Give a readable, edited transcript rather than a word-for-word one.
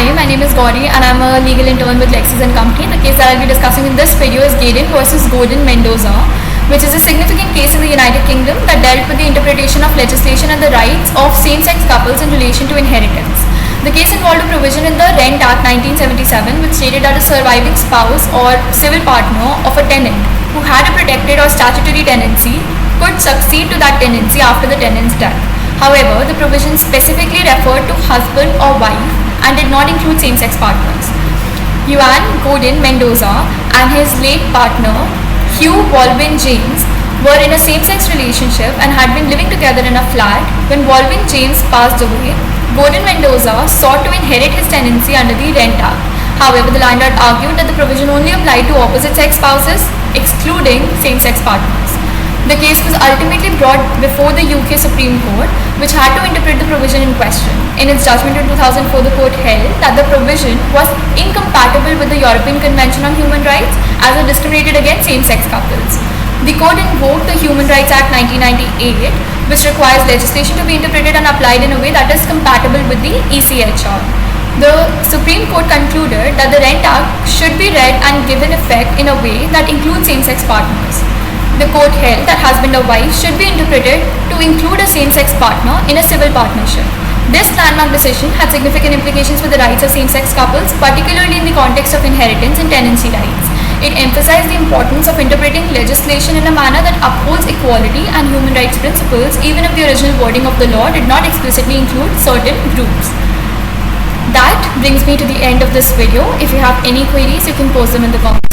Hi, my name is Gauri and I'm a legal intern with Lexis & Company. The case that I'll be discussing in this video is Gaydon versus Gordon Mendoza, which is a significant case in the United Kingdom that dealt with the interpretation of legislation and the rights of same-sex couples in relation to inheritance. The case involved a provision in the Rent Act 1977 which stated that a surviving spouse or civil partner of a tenant who had a protected or statutory tenancy could succeed to that tenancy after the tenant's death. However, the provision specifically referred to husband or wife and did not include same-sex partners. Juan Gordon Mendoza and his late partner Hugh Walvin James were in a same-sex relationship and had been living together in a flat. When Walvin James passed away, Gordon Mendoza sought to inherit his tenancy under the Rent Act. However, the landlord argued that the provision only applied to opposite-sex spouses, excluding same-sex partners. The case was ultimately brought before the UK Supreme Court, which had to interpret the provision in question. In its judgment in 2004, the court held that the provision was incompatible with the European Convention on Human Rights as it discriminated against same-sex couples. The court invoked the Human Rights Act 1998, which requires legislation to be interpreted and applied in a way that is compatible with the ECHR. The Supreme Court concluded that the Rent Act should be read and given effect in a way that includes same-sex partners. The court held that husband or wife should be interpreted to include a same-sex partner in a civil partnership. This landmark decision had significant implications for the rights of same-sex couples, particularly in the context of inheritance and tenancy rights. It emphasized the importance of interpreting legislation in a manner that upholds equality and human rights principles, even if the original wording of the law did not explicitly include certain groups. That brings me to the end of this video. If you have any queries, you can post them in the comments.